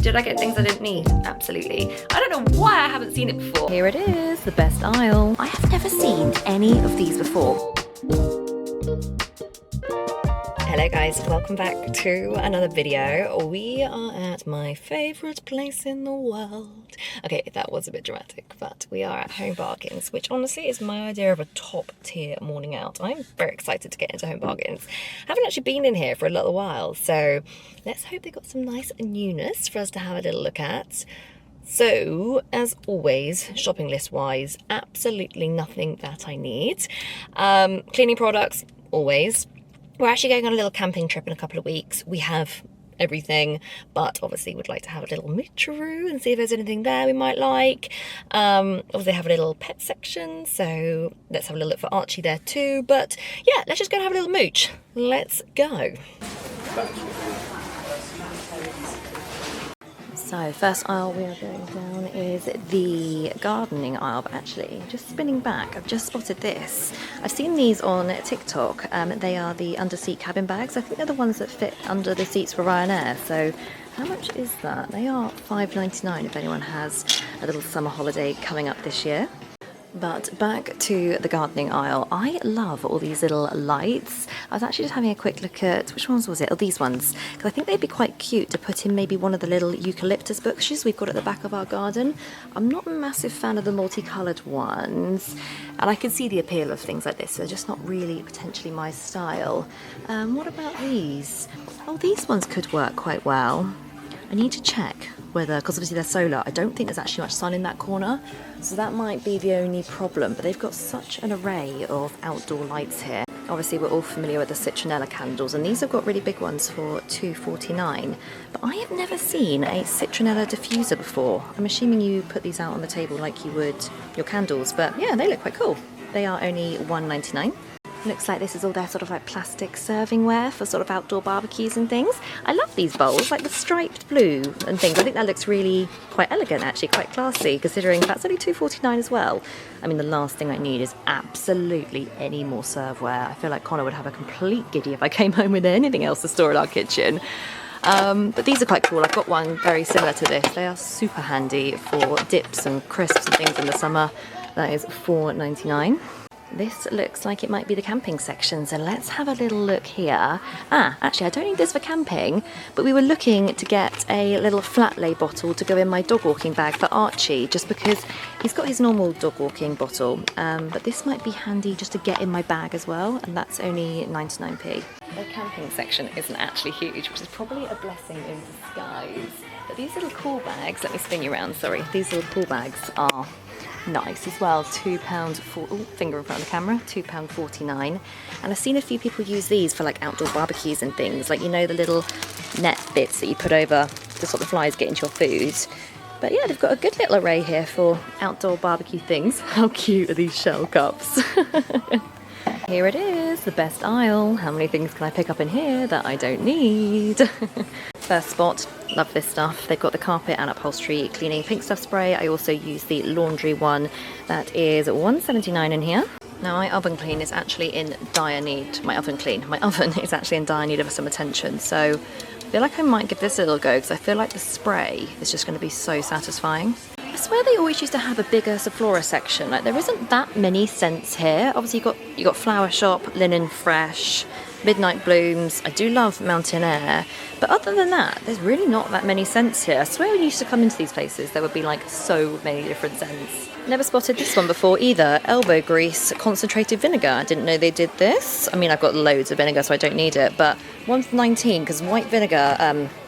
Did I get things I didn't need? Absolutely. I don't know why I haven't seen it before. Here it is, the best aisle. I have never seen any of these before. Hello guys, welcome back to another video. We are at my favourite place in the world. Okay, that was a bit dramatic, but we are at Home Bargains, which honestly is my idea of a top tier morning out. I'm very excited to get into Home Bargains. I haven't actually been in here for a little while, so let's hope they got some nice newness for us to have a little look at. So, as always, shopping list wise, absolutely nothing that I need. Cleaning products, always. We're actually going on a little camping trip in a couple of weeks. We have everything, but obviously would like to have a little moocheroo and see if there's anything there we might like. Obviously have a little pet section, so let's have a little look for Archie there too. But yeah, let's just go and have a little mooch. Let's go. So first aisle we are going down is the gardening aisle, but actually just spinning back, I've just spotted this. I've seen these on TikTok. They are the under-seat cabin bags. I think they're the ones that fit under the seats for Ryanair. So how much is that? They are $5.99 if anyone has a little summer holiday coming up this year. But back to the gardening aisle. I love all these little lights. I was actually just having a quick look at, which ones was it? Oh, these ones. Because I think they'd be quite cute to put in maybe one of the little eucalyptus bushes we've got at the back of our garden. I'm not a massive fan of the multicoloured ones. And I can see the appeal of things like this. They're just not really potentially my style. What about these? Oh, these ones could work quite well. I need to check whether, because obviously they're solar, I don't think there's actually much sun in that corner, so that might be the only problem. But they've got such an array of outdoor lights here. Obviously we're all familiar with the citronella candles, and these have got really big ones for $2.49. But I have never seen a citronella diffuser before. I'm assuming you put these out on the table like you would your candles, but yeah, they look quite cool. They are only $1.99. Looks like this is all their sort of like plastic servingware for sort of outdoor barbecues and things. I love these bowls, like the striped blue and things. I think that looks really quite elegant, actually, quite classy, considering that's only $2.49 as well. I mean, the last thing I need is absolutely any more serveware. I feel like Connor would have a complete giddy if I came home with anything else to store in our kitchen. But these are quite cool. I've got one very similar to this. They are super handy for dips and crisps and things in the summer. That is $4.99. This looks like it might be the camping section, so let's have a little look here. Actually, I don't need this for camping, but we were looking to get a little flat lay bottle to go in my dog walking bag for Archie, just because he's got his normal dog walking bottle, but this might be handy just to get in my bag as well, and that's only 99p. The camping section isn't actually huge, which is probably a blessing in disguise. But these little cool bags, let me spin you around, sorry, these little cool bags are nice as well. Finger in front of the camera, £2.49. And I've seen a few people use these for like outdoor barbecues and things, like, you know, the little net bits that you put over to stop the flies get into your food. But yeah, they've got a good little array here for outdoor barbecue things. How cute are these shell cups? Here it is, the best aisle. How many things can I pick up in here that I don't need? First spot, love this stuff. They've got the carpet and upholstery cleaning pink stuff spray. I also use the laundry one. That is $1.79 in here. Now my oven clean is actually in dire need. My oven is actually in dire need of some attention. So I feel like I might give this a little go, because I feel like the spray is just going to be so satisfying. I swear they always used to have a bigger Sephora section. Like, there isn't that many scents here. Obviously you got Flower Shop, Linen Fresh, Midnight Blooms. I do love Mountain Air, but other than that, there's really not that many scents here. I swear when you used to come into these places, there would be like so many different scents. Never spotted this one before either. Elbow grease concentrated vinegar. I didn't know they did this. I mean, I've got loads of vinegar, so I don't need it, but $1.19, because white vinegar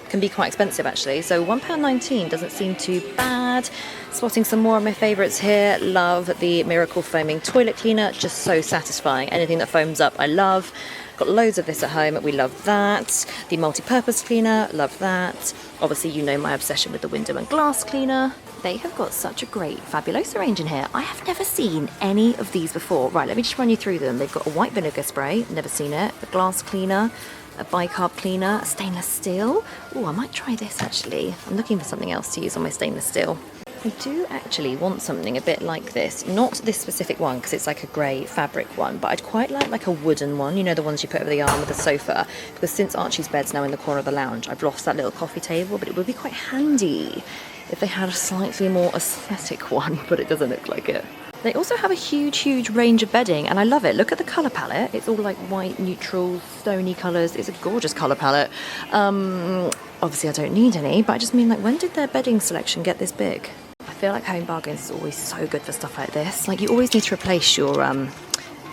can be quite expensive actually, so £1.19 doesn't seem too bad. Spotting some more of my favourites here. Love the Miracle Foaming Toilet Cleaner, just so satisfying. Anything that foams up I love. Got loads of this at home, we love that. The multi-purpose cleaner, love that. Obviously you know my obsession with the window and glass cleaner. They have got such a great Fabulosa range in here. I have never seen any of these before. Right, let me just run you through them. They've got a white vinegar spray, never seen it, a glass cleaner, a bicarb cleaner, a stainless steel. Oh, I might try this actually. I'm looking for something else to use on my stainless steel. I do actually want something a bit like this. Not this specific one because it's like a grey fabric one, but I'd quite like a wooden one, you know, the ones you put over the arm of the sofa, because since Archie's bed's now in the corner of the lounge, I've lost that little coffee table, but it would be quite handy if they had a slightly more aesthetic one, but it doesn't look like it. They also have a huge range of bedding, and I love it. Look at the colour palette. It's all like white, neutral, stony colours. It's a gorgeous colour palette. Obviously I don't need any, but I just mean, like, when did their bedding selection get this big? I feel like Home Bargains is always so good for stuff like this. Like, you always need to replace your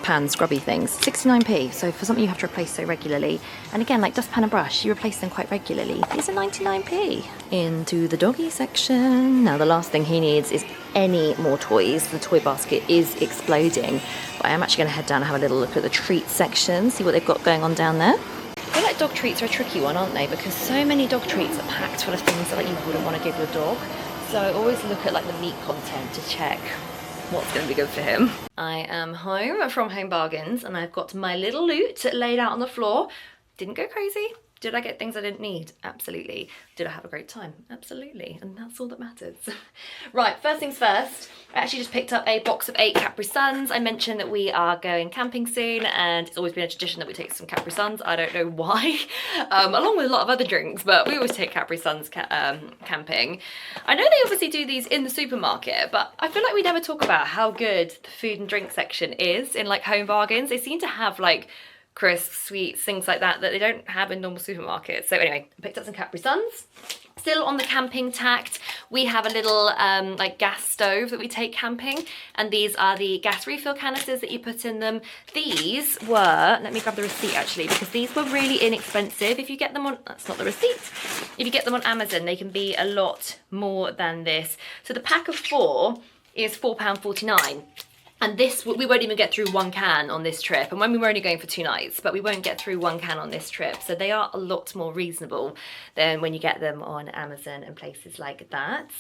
pan scrubby things. 69p, so for something you have to replace so regularly. And again, like dustpan and brush, you replace them quite regularly. These are 99p. Into the doggy section. Now the last thing he needs is any more toys. The toy basket is exploding. But I am actually going to head down and have a little look at the treat section, see what they've got going on down there. I feel like dog treats are a tricky one, aren't they? Because so many dog treats are packed full of things that, like, you wouldn't want to give your dog. So I always look at, like, the meat content to check what's going to be good for him. I am home from Home Bargains and I've got my little loot laid out on the floor. Didn't go crazy. Did I get things I didn't need? Absolutely. Did I have a great time? Absolutely. And that's all that matters. Right, first things first, I actually just picked up a box of 8 Capri Suns. I mentioned that we are going camping soon and it's always been a tradition that we take some Capri Suns. I don't know why, along with a lot of other drinks, but we always take Capri Suns camping. I know they obviously do these in the supermarket, but I feel like we never talk about how good the food and drink section is in, like, Home Bargains. They seem to have, like, crisps, sweets, things like that they don't have in normal supermarkets. So anyway, I picked up some Capri Suns. Still on the camping tact, we have a little like gas stove that we take camping, and these are the gas refill canisters that you put in them. These were, let me grab the receipt actually, because these were really inexpensive. If you get them on, that's not the receipt. If you get them on Amazon, they can be a lot more than this. So the pack of 4 is £4.49. And this, we won't even get through 1 can on this trip. And when we were only going for 2 nights, but we won't get through 1 can on this trip. So they are a lot more reasonable than when you get them on Amazon and places like that.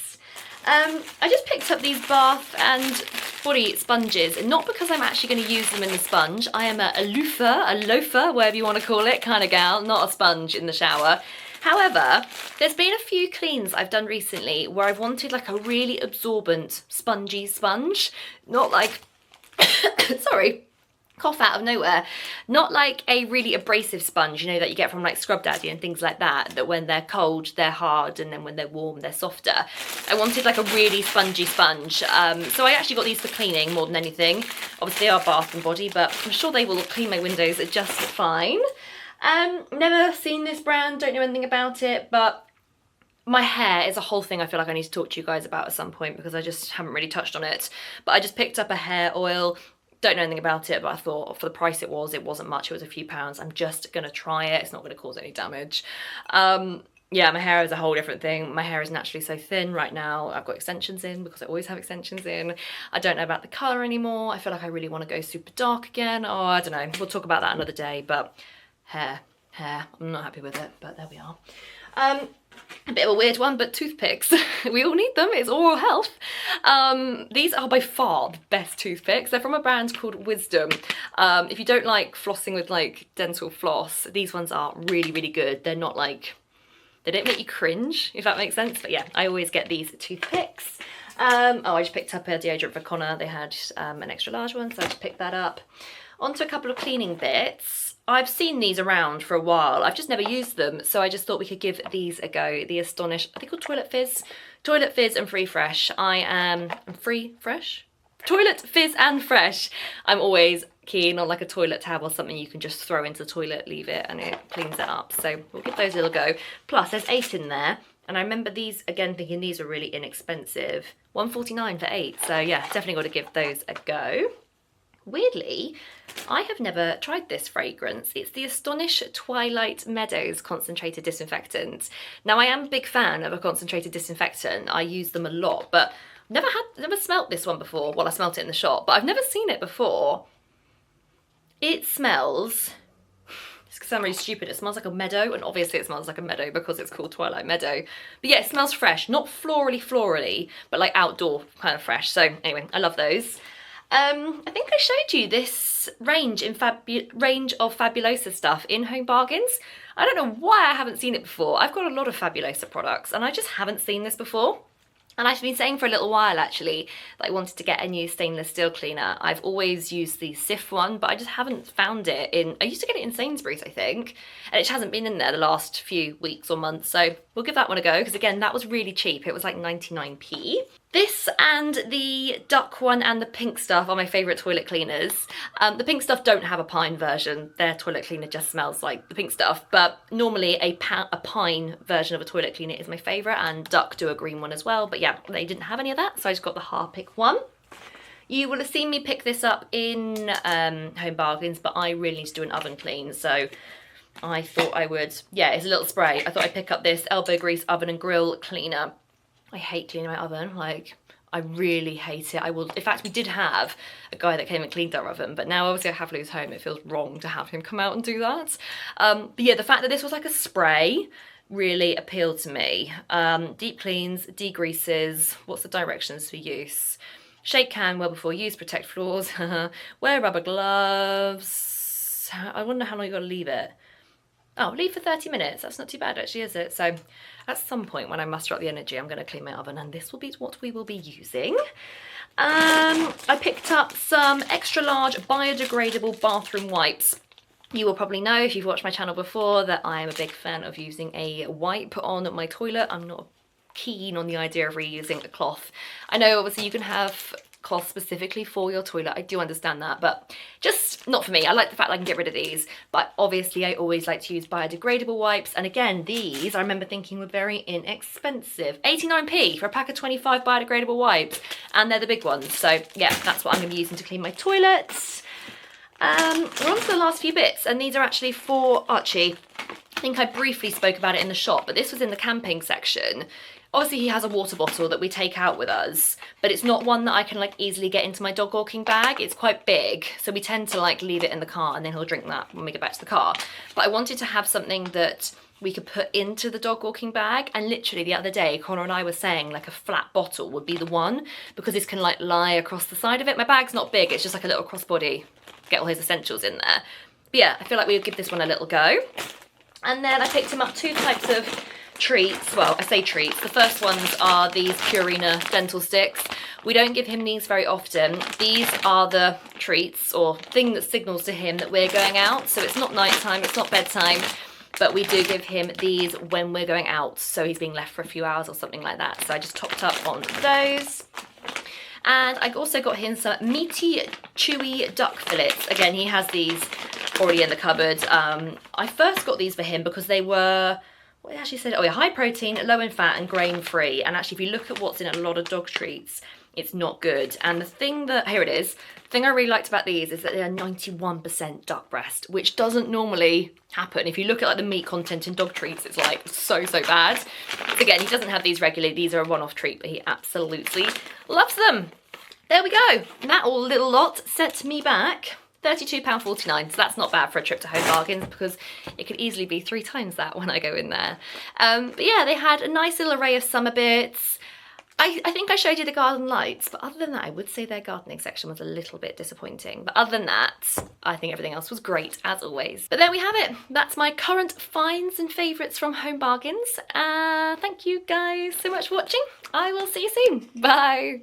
I just picked up these bath and body sponges, and not because I'm actually going to use them in the sponge. I am a loafer, whatever you want to call it, kind of gal, not a sponge in the shower. However, there's been a few cleans I've done recently where I've wanted, like, a really absorbent, spongy sponge. Not like, sorry, cough out of nowhere. Not like a really abrasive sponge, you know, that you get from, like, Scrub Daddy and things like that, that when they're cold, they're hard, and then when they're warm, they're softer. I wanted, like, a really spongy sponge. So I actually got these for cleaning more than anything. Obviously, they are bath and body, but I'm sure they will clean my windows just fine. Never seen this brand, don't know anything about it, but my hair is a whole thing I feel like I need to talk to you guys about at some point, because I just haven't really touched on it. But I just picked up a hair oil, don't know anything about it, but I thought for the price it wasn't much, it was a few pounds. I'm just gonna try it, it's not gonna cause any damage. Yeah, my hair is a whole different thing. My hair is naturally so thin right now. I've got extensions in because I always have extensions in. I don't know about the colour anymore. I feel like I really want to go super dark again. Oh, I don't know, we'll talk about that another day, but hair, I'm not happy with it, but there we are. A bit of a weird one, but toothpicks. We all need them, it's oral health. These are by far the best toothpicks. They're from a brand called Wisdom. If you don't like flossing with, like, dental floss, these ones are really, really good. They're not, like, they don't make you cringe, if that makes sense. But yeah, I always get these toothpicks. Oh, I just picked up a deodorant for Connor. They had an extra large one, so I just picked that up. On to a couple of cleaning bits. I've seen these around for a while. I've just never used them, so I just thought we could give these a go. The Astonish, are they called Toilet Fizz? Toilet Fizz and Free Fresh. I'm Free Fresh? Toilet Fizz and Fresh. I'm always keen on, like, a toilet tab or something you can just throw into the toilet, leave it, and it cleans it up. So we'll give those a little go. Plus, there's 8 in there. And I remember these, again, thinking these are really inexpensive. £1.49 for 8. So yeah, definitely got to give those a go. Weirdly, I have never tried this fragrance. It's the Astonish Twilight Meadows Concentrated Disinfectant. Now, I am a big fan of a concentrated disinfectant. I use them a lot, but never smelt this one before. Well, I smelt it in the shop, but I've never seen it before. It smells, it's gonna sound really stupid, it smells like a meadow, and obviously it smells like a meadow because it's called Twilight Meadow. But yeah, it smells fresh, not florally, but like outdoor kind of fresh. So anyway, I love those. I think I showed you this range of Fabulosa stuff in Home Bargains. I don't know why I haven't seen it before. I've got a lot of Fabulosa products and I just haven't seen this before. And I've been saying for a little while actually that I wanted to get a new stainless steel cleaner. I've always used the Sif one, but I just haven't found it in, I used to get it in Sainsbury's, I think, and it hasn't been in there the last few weeks or months, so we'll give that one a go, because again, that was really cheap. It was like 99p. This and the duck one and the pink stuff are my favourite toilet cleaners. The pink stuff don't have a pine version. Their toilet cleaner just smells like the pink stuff, but normally a pine version of a toilet cleaner is my favourite, and duck do a green one as well, but yeah, they didn't have any of that, so I just got the Harpic one. You will have seen me pick this up in Home Bargains, but I really need to do an oven clean, so I thought I would, yeah, it's a little spray. I thought I'd pick up this elbow grease oven and grill cleaner. I hate cleaning my oven, like, I really hate it. In fact, we did have a guy that came and cleaned our oven, but now obviously I have Lou's home, it feels wrong to have him come out and do that. But yeah, the fact that this was like a spray really appealed to me. Deep cleans, degreases, what's the directions for use? Shake can well before use, protect floors, wear rubber gloves. I wonder how long you got to leave it. Oh, leave for 30 minutes. That's not too bad actually, is it? So at some point when I muster up the energy, I'm going to clean my oven, and this will be what we will be using. I picked up some extra large biodegradable bathroom wipes. You will probably know if you've watched my channel before that I am a big fan of using a wipe on my toilet. I'm not keen on the idea of reusing a cloth. I know obviously you can have cloth specifically for your toilet, I do understand that, but just not for me. I like the fact that I can get rid of these, but obviously I always like to use biodegradable wipes, and again, these I remember thinking were very inexpensive. 89p for a pack of 25 biodegradable wipes, and they're the big ones, so yeah, that's what I'm going to be using to clean my toilets. We're on to the last few bits, and these are actually for Archie. I think I briefly spoke about it in the shop, but this was in the camping section. Obviously he has a water bottle that we take out with us, but it's not one that I can like easily get into my dog walking bag. It's quite big, so we tend to like leave it in the car and then he'll drink that when we get back to the car. But I wanted to have something that we could put into the dog walking bag, and literally the other day Connor and I were saying like a flat bottle would be the one, because this can like lie across the side of it. My bag's not big, it's just like a little crossbody, get all his essentials in there. But yeah, I feel like we would give this one a little go. And then I picked him up two types of treats. Well, I say treats. The first ones are these Purina dental sticks. We don't give him these very often. These are the treats, or thing that signals to him that we're going out. So it's not nighttime, it's not bedtime, but we do give him these when we're going out. So he's being left for a few hours or something like that. So I just topped up on those. And I also got him some meaty, chewy duck fillets. Again, he has these already in the cupboard. I first got these for him because they were, what it actually said, oh yeah, high protein, low in fat and grain free. And actually if you look at what's in a lot of dog treats, it's not good. And the thing that, here it is, the thing I really liked about these is that they are 91% duck breast, which doesn't normally happen. If you look at like the meat content in dog treats, it's like so bad. So again, he doesn't have these regularly. These are a one-off treat, but he absolutely loves them. There we go. And that all little lot set me back £32.49, so that's not bad for a trip to Home Bargains, because it could easily be 3 times that when I go in there. But yeah, they had a nice little array of summer bits. I think I showed you the garden lights, but other than that, I would say their gardening section was a little bit disappointing. But other than that, I think everything else was great, as always. But there we have it. That's my current finds and favourites from Home Bargains. Thank you guys so much for watching. I will see you soon. Bye.